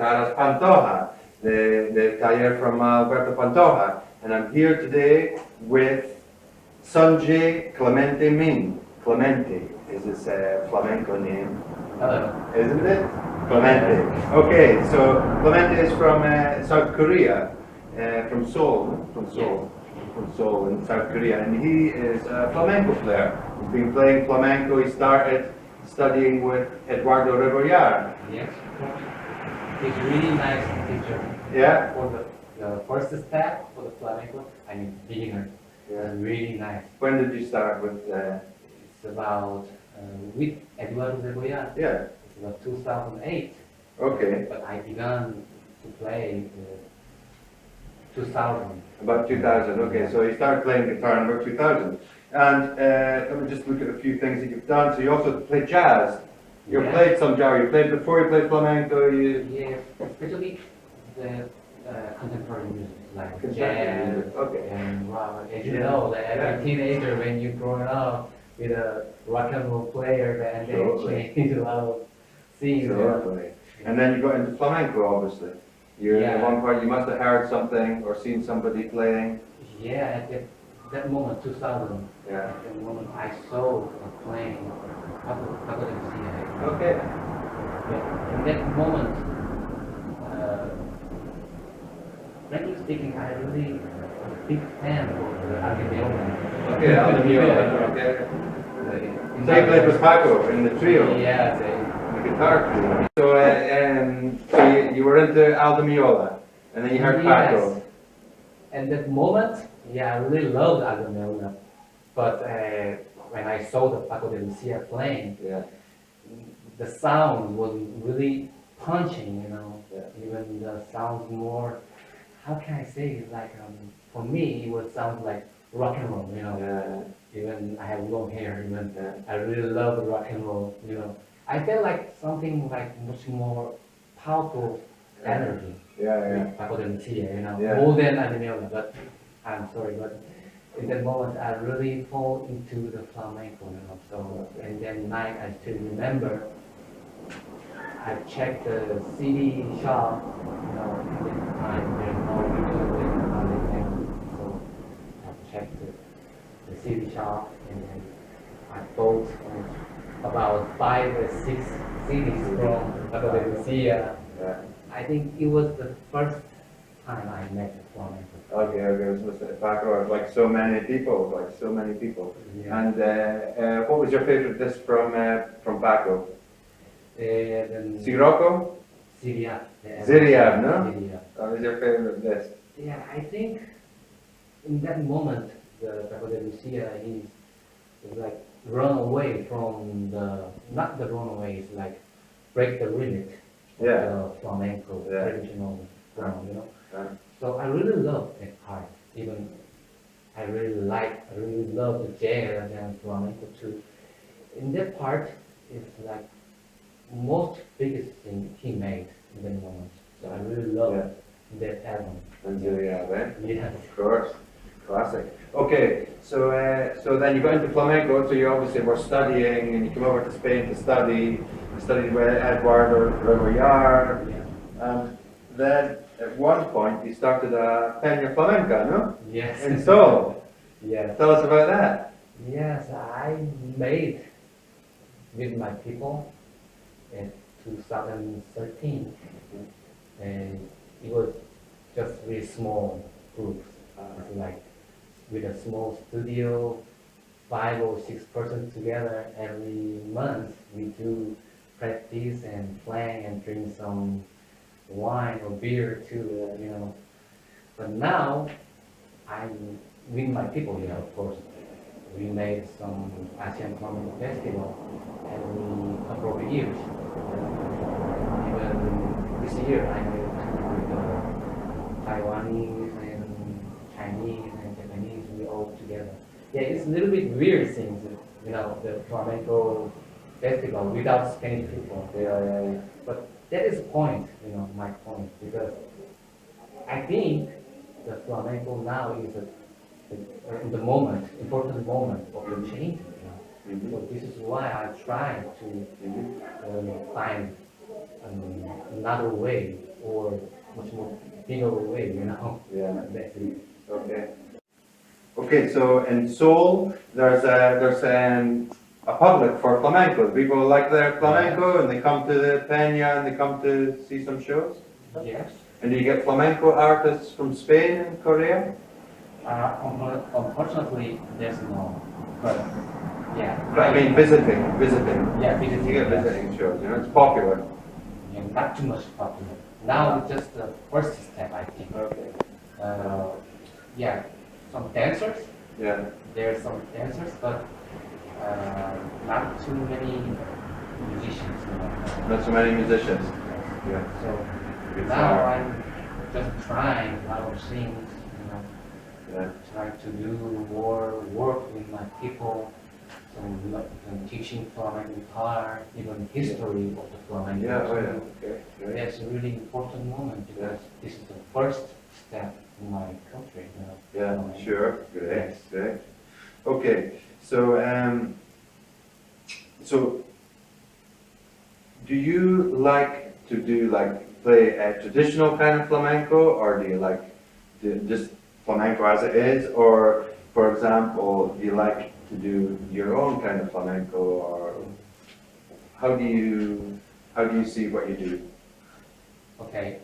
Guitarras Pantoja, the taller from Alberto Pantoja. And I'm here today with Jae Clemente Min. Clemente is his flamenco name. Hello. Isn't it? Clemente. Okay, so Clemente is from South Korea, from Seoul, from Seoul in South Korea, and he is a flamenco player. He's been playing flamenco. He started studying with Eduardo Rebollar. Yes. He's really nice teacher. Yeah? For the first step for the flamenco, I mean beginner. Yeah. Really nice. When did you start with? It's about with Eduardo Rebollar. Yeah. It's about 2008. Okay. But I began to play 2000. About 2000. Okay, so you started playing guitar in about 2000. And let me just look at a few things that you've done. So you also play jazz. You played some jazz. You played before you played flamenco. Yes, especially the contemporary music like Contemporary jazz music, okay. and rock. As you know, that every teenager when you growing up with a rock and roll player, and they change a lot of things. Totally. And then you got into flamenco, obviously. At one point you must have heard something or seen somebody playing. Yeah, at that moment, 2000. Yeah. At that moment, I saw playing Paco de Lucia. Okay. Yeah. In that moment, frankly speaking, I really a big fan of the Argentina. Okay, okay. So you played with Paco in the trio? Yeah, the guitar trio. So, you were into Aldemiola, and then you heard Paco. Yes. And that moment, I really loved Argentina. But when I saw the Paco de Lucia playing, the sound was really punching, Even the sounds more, how can I say it? Like, for me, it would sound like rock and roll, Even I have long hair, I really love rock and roll, I felt like something like much more powerful energy. Paco de Lucia, more than Argentina. But I'm sorry, but in that moment, I really fall into the flamenco, So, and then night, I still remember, I checked the CD shop, at the time there's no video, so I checked the CD shop, and then I bought about 5 or 6 CDs from Paco de Lucia. I think it was the first time I met flamenco. Okay, it was Paco, like so many people, Yeah. And what was your favorite dish from Paco? Sirocco? Syria. Syria, no? Syria. That was your favorite dish? Yeah, I think in that moment, the Paco de Lucia is like run away from not the run away, it's like break the limit of the flamenco, traditional drum, So I really love that part. Even I really love the jazz and flamenco too. In that part, it's like most biggest thing he made in that moment. So I really love that album. And right? Yes. Of course. Classic. Okay, so then you got into flamenco, so you obviously were studying, and you came over to Spain to study. You studied with Eduardo Rebollar, and then at one point you started a Peña Flamenca, no? Yes. In Seoul. Yes. Tell us about that. Yes, I made with my people in 2013, and it was just really small groups, like with a small studio, 5 or 6 persons together. Every month we do practice and play and drink some wine or beer too, But now I'm with my people, of course. We made some Asian Flamenco Festival every couple of years. Even this year I made with Taiwanese and Chinese and Japanese, we all together. Yeah, it's a little bit weird things, the flamenco festival without Spanish people. But that is the point, my point, because I think the flamenco now is the moment, important moment of the change. So this is why I try to find another way or much more bigger way, you know. Yeah. That's it. Okay. Okay, so in Seoul, a public for flamenco. People like their flamenco and they come to the Peña and they come to see some shows. Yes. And do you get flamenco artists from Spain and Korea? Unfortunately, there's no. But yeah. But I mean visiting. Yeah, visiting. You get yes. visiting shows, you know, it's popular. Yeah, not too much popular. Now it's just the first step, I think. Okay. Yeah, some dancers. Yeah. There are some dancers, but not too many musicians. You know. Not so many musicians. Yeah. So Guitar. now I'm just trying a lot of things, you know, Yeah. trying to do more work with my people, some teaching flamenco guitar, even history of the flamenco. Yeah, oh yeah. Okay. Great. That's a really important moment because this is the first step in my country, you know. Yeah, flamenco. sure. Great, Yes. great. Okay, so so do you like to do play a traditional kind of flamenco, or do you like just flamenco as it is, or for example, do you like to do your own kind of flamenco, or how do you see what you do? Okay,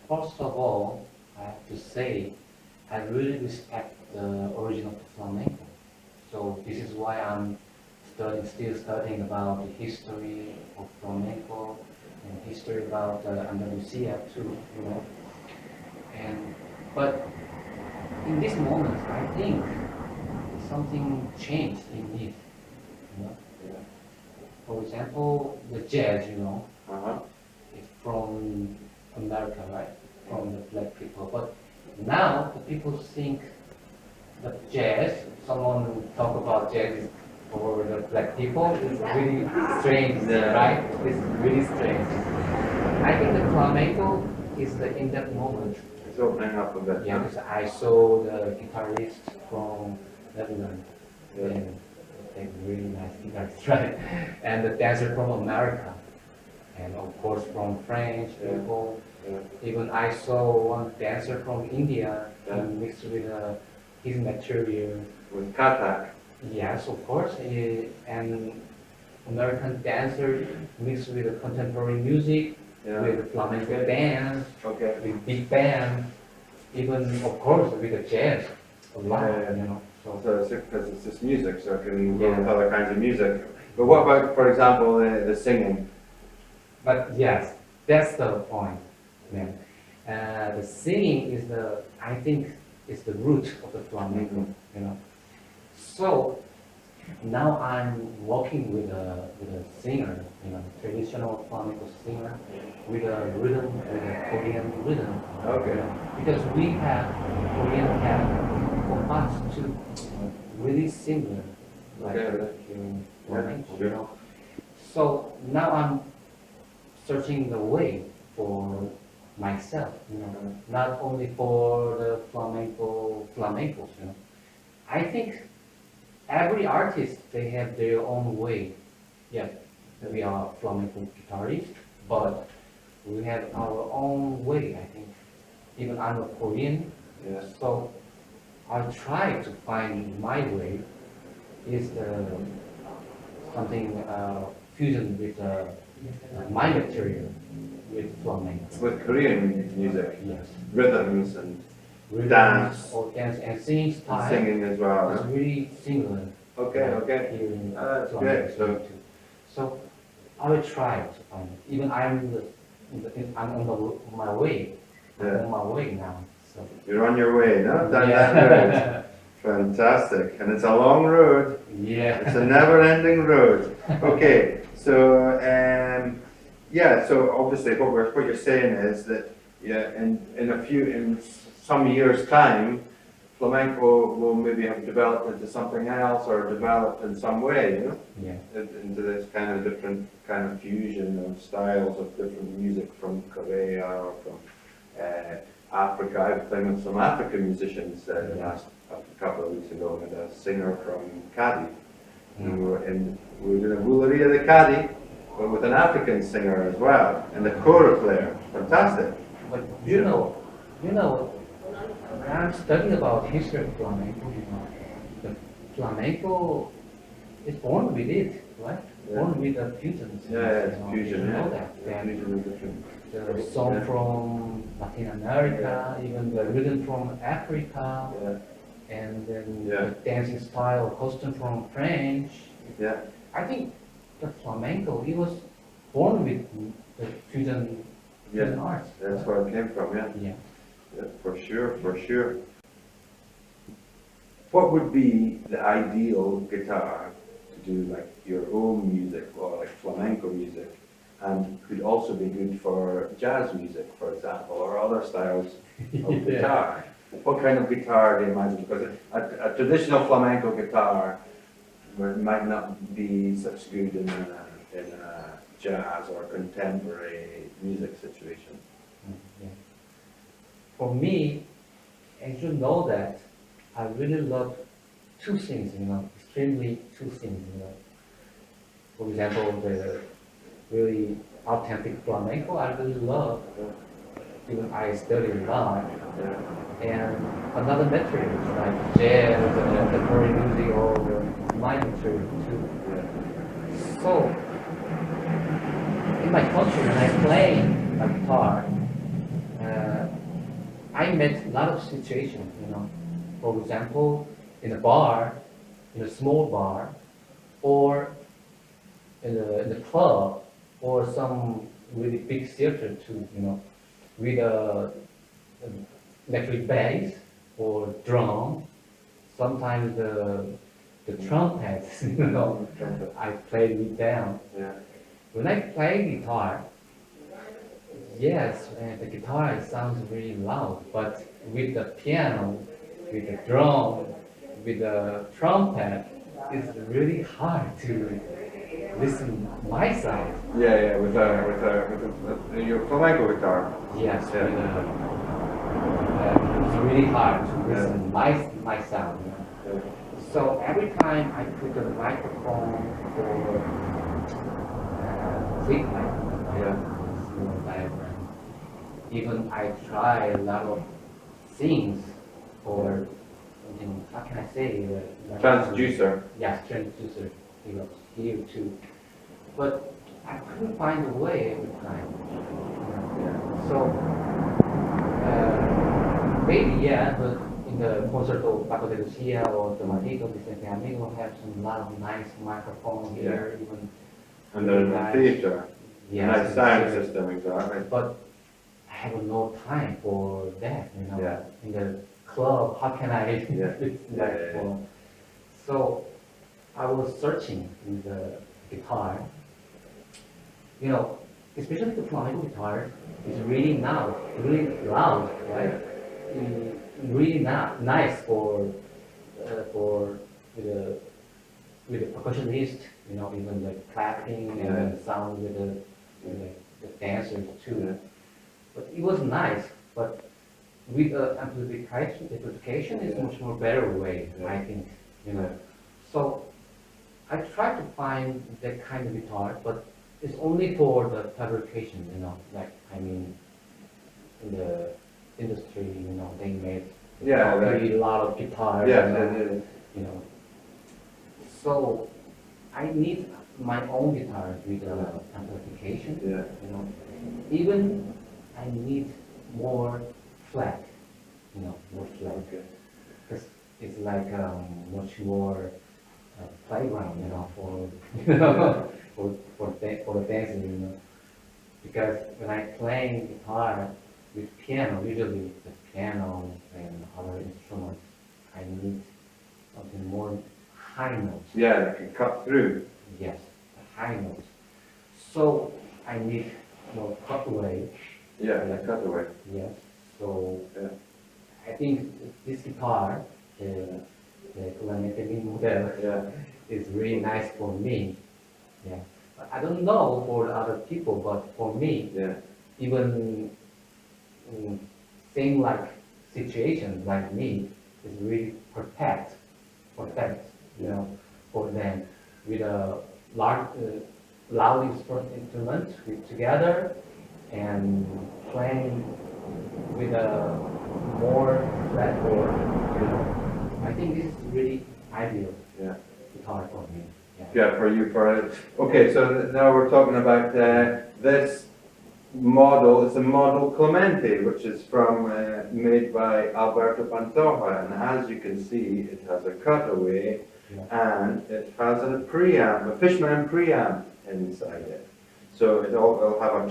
first of all, I have to say I really respect the origin of the flamenco. So this is why I'm still studying about the history of flamenco and history about Andalusia too, you know. But in this moment, I think something changed in it, you know. Yeah. For example, the jazz, you know, Uh-huh. it's from America, right? From the black people. But now the people think that jazz, someone talk about jazz is for the black people, is really strange, Yeah. right? It's really strange. I think the flamenco is in that moment. It's opening up a bit. Yeah, because I saw the guitarist from Netherlands. Yeah. And they really nice guitarist, right? And the dancer from America. And of course from French Yeah. people. Yeah. Even I saw one dancer from India Yeah. mixed with his material. With katak. Yes, of course. And American dancer mixed with the contemporary music, Yeah. with the flamenco dance, Okay. with big band, even of course with the jazz. A lot, Yeah. you know. So So it's because it's just music, so it can go Yeah. with other kinds of music. But what about, for example, the singing? but yes, that's the point, man. The singing is I think, is the root of the flamenco, you know. So now I'm working with a singer, you know, traditional flamenco singer, with a rhythm, with a Korean rhythm. Okay. You know, because Korean have parts too, really similar, like Okay. in Yeah, flamenco, sure. you know. So now I'm searching the way for myself, you know, not only for the flamencos, you know. I think every artist, they have their own way. Yes, we are flamenco guitarists, but we have our own way, I think. Even I'm a Korean, Yes. so I try to find my way. Is something fusion with my material with flamenco. With Korean music, Yes. rhythms and Rhythms Dance. or dance and singing style singing as well. is Huh? really similar. Okay, okay. Here in That's flamenco great. So, too. So I will try to find it. Even I'm my way. I'm Yeah. on my way now. So you're on your way, no? Down Yeah. that road. Fantastic. And it's a long road. yeah. It's a never-ending road. Okay, so yeah, so obviously what you're saying is that in some years' time, flamenco will maybe have developed into something else or developed in some way, you know, Yeah. into this kind of different kind of fusion of styles of different music from Korea or from Africa. I was playing with some African musicians a couple of weeks ago, and a singer from Cadiz. We were doing a Buleria de Cadiz, but with an African singer as well, and the kora player. Fantastic. But you know, when I'm studying about history of flamenco, the flamenco is born with it, right? Yeah. Born with the fusions. Yeah, it's fusion. You Yeah. know that. Yeah, Then fusion is different. the song Yeah. from Latin America, even the rhythm from Africa, Yeah. and then Yeah. the dancing style, costume from French. Yeah. I think the flamenco, it was born with the fusion Yeah. arts. That's where it came from. Yeah. Yeah. Yeah, for sure, for sure. What would be the ideal guitar to do like your own music or like flamenco music, and could also be good for jazz music, for example, or other styles of Yeah. guitar? What kind of guitar do you imagine? Because a traditional flamenco guitar might not be such good in a jazz or contemporary music situation. Yeah. For me, as you know that, I really love two things, extremely two things, For example, the really authentic flamenco, I really love, even I study a lot. And another material like jazz and contemporary music or my material too. So, in my country, when I play my guitar, I met a lot of situations, For example, in a bar, in a small bar, or in the club, or some really big theater too, with a electric bass or drum. Sometimes the trumpets, I play with them. Yeah. When I play guitar, yes, the guitar sounds really loud, but with the piano, with the drum, with the trumpet, it's really hard to listen my sound. Yeah, with your flamenco guitar. Yes, Yeah. it's really hard to listen my sound. Yeah. So every time I put the microphone or click diagram, even I try a lot of things for, how can I say? Transducer. Yes, transducer, here too. But I couldn't find a way every time. So, maybe, yeah, but in the concert of Paco de Lucia or the Matito Vicente Amigo have some lot of nice microphones here, even. And then the theater. Yes, Nice sound theater. system, exactly. But I have no time for that, Yeah. In the club, how can I Yeah. fit that Yeah. for? So I was searching in the guitar. Especially the flamenco guitar is really loud, right? Really not nice for with the percussionist, even the clapping and the sound with the dancers too. Yeah. But it was nice, but with amplification is much more better way, I think, So I try to find that kind of guitar, but it's only for the fabrication, in the industry, they made a lot of guitars, So I need my own guitar with amplification, Even I need more flat, more flat. Because it's like much more playground, for for the dancing, Because when I play guitar with piano, usually the piano and other instruments, I need something more high notes. Yeah, that can cut through. Yes, the high notes. So I need more cutaway. Yeah, the cutaway. Yes. So I think this guitar, the Clemente Min model, is really nice for me. Yeah. But I don't know for the other people, but for me, even same like situation like me is really perfect, for them with a loud instrument with together and playing with a more fretboard, you know. I think this is really ideal Yeah. guitar for me. Yeah, for you, for it. Okay, so now we're talking about this model. It's a model Clemente, which is from made by Alberto Pantoja, and as you can see, it has a cutaway, and it has a preamp, a Fishman preamp inside it. So it'll have a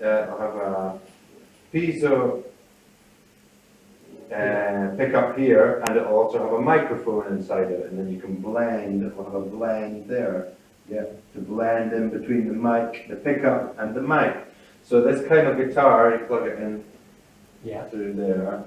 it'll have a piezo pick up here, and it'll also have a microphone inside it, and then you can blend. It'll have a blend there, yeah, to blend in between the mic, the pickup, and the mic. So this kind of guitar, you plug it in through there,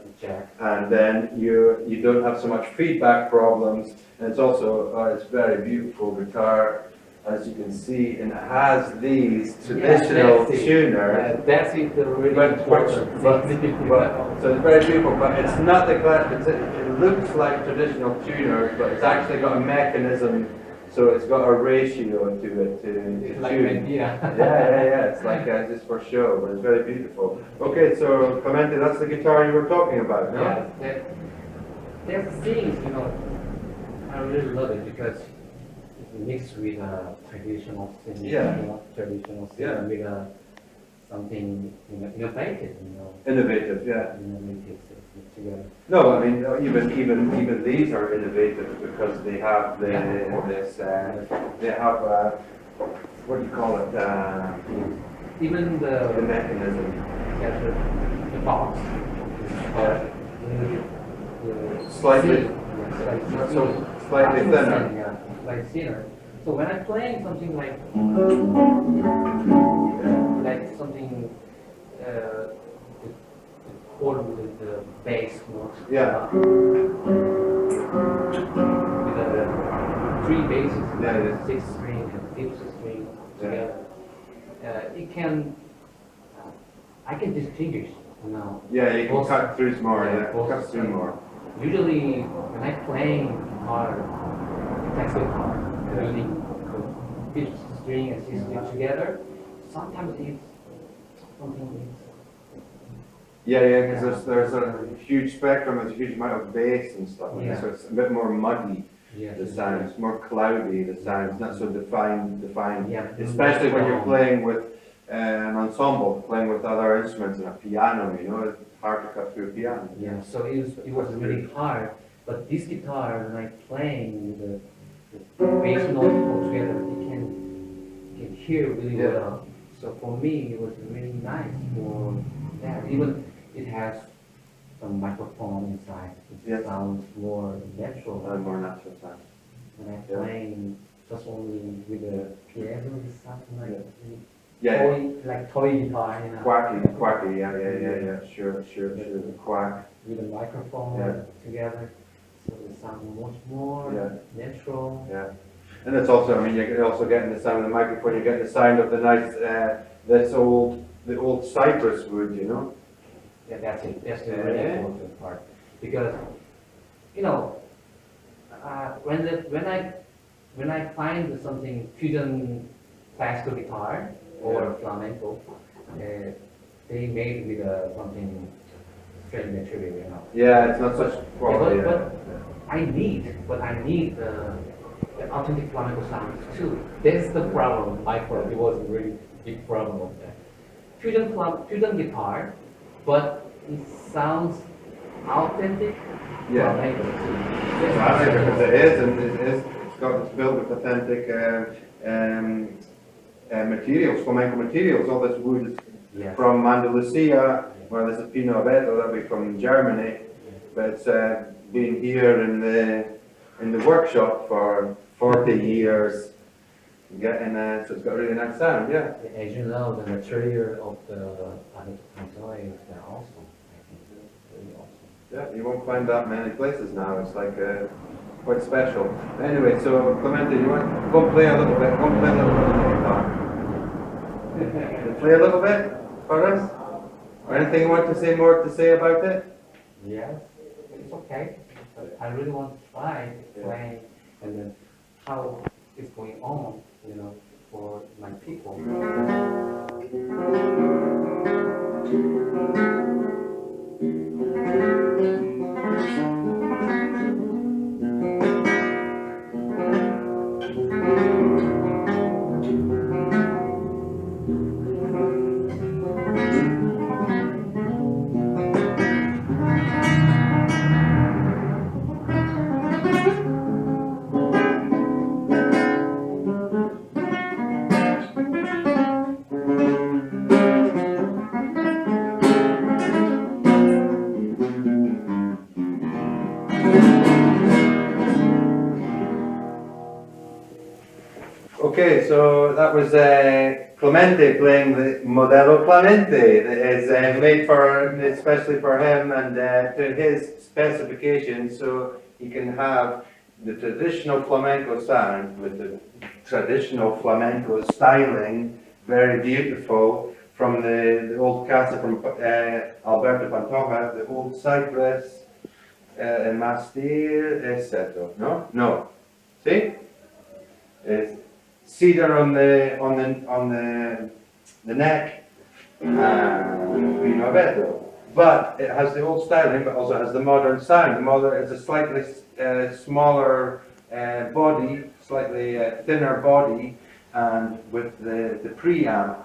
and then you don't have so much feedback problems. And it's also it's very beautiful guitar, as you can see, and it has these traditional tuners. That's it, really important. So it's very beautiful, but it's not the class. It looks like traditional tuners, but it's actually got a mechanism. So it's got a ratio to it to like tune. Yeah. It's like just for show, but it's very beautiful. Okay, so Clemente, that's the guitar you were talking about, no? Yeah, there's things, you know, I really love it because it's mixed with traditional things, you know, traditional things with something, you know, innovative, you know. Innovative, yeah. Innovative together. No, I mean even these are innovative because they have they have what do you call it? Even The mechanism. The box. Slightly slightly thinner. Yeah, like thinner. So when I'm playing something like something the chord with the bass notes. Yeah. With the three basses, Yeah, sixth string and fifth string together. I can distinguish, you know. Yeah, you can cut through more. Cut through more. Usually, when I'm playing guitar, classical guitar, meaning fifth string and sixth string together, sometimes it's something. Because there's a huge spectrum, there's a huge amount of bass and stuff, so it's a bit more muddy. The sound, it's more cloudy. The sound, not so defined. Especially when you're playing with an ensemble, playing with other instruments and a piano. You know, it's hard to cut through a piano. Yeah, so it was really hard. But this guitar, when I'm playing with the bass note altogether, you can hear really well. So for me, it was really nice for that. Even it has some microphone inside. It sounds more natural. More natural sound. When I'm playing just only with the piano, it sounds like toy guitar, you know. Quacky, sure, quack. With the microphone together, so it sounds much more natural. Yeah, and it's also, I mean, you're also getting the sound of the microphone. You're getting the sound of the nice, the old cypress wood, you know. Yeah, that's it. That's the really important part, because you know, when I find something fusion classical guitar or flamenco, they made with something straight material, you know. Yeah, it's not such quality. But I need the authentic flamenco sound too. That's the problem. My problem. It was a really big problem of that. Fusion guitar, but it sounds authentic. Flamenco too. Because it is, and it's built with authentic materials, flamenco materials. All this wood is from Andalusia. Well, this is Pino Abeto, that'll be from Germany, but it's been here in the workshop for 40 years. Getting so it's got a really nice sound, As you know, the material of the Pantoja is awesome. I think it's really awesome. Yeah, you won't find that many places now. It's like quite special. Anyway, so Clemente, you want go play a little bit? Go play a little bit on the guitar. Play a little bit for us. Or anything you want to say about it? Yes, it's okay. But I really want to try playing and then how it's going on, you know, for my people. Okay, so that was Clemente playing the Modello Clemente that is made for, especially for him and to his specifications, so he can have the traditional flamenco sound with the traditional flamenco styling, very beautiful, from the old casa from Alberto Pantoja, the old cypress, mastir, etc. No? No. See? It's cedar on the neck, and Pino Vedo. But it has the old styling, but also has the modern sound. The modern is a slightly smaller body, slightly thinner body, and with the preamp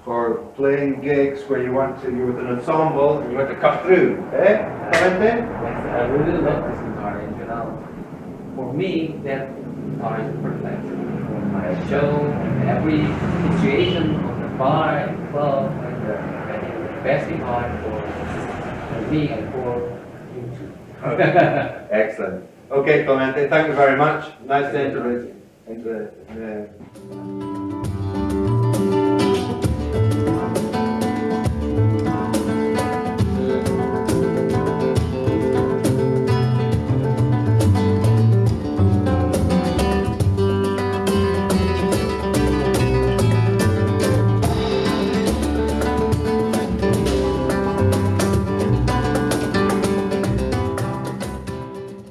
for playing gigs where you're with an ensemble and you want to cut through. Eh? Clemente? Yes, I really love this guitar, and for me, that guitar is perfect for my show, and every situation of the bar and club, and the best guitar for me and for you too. Excellent. Okay, Clemente, thank you very much. Nice to introduce.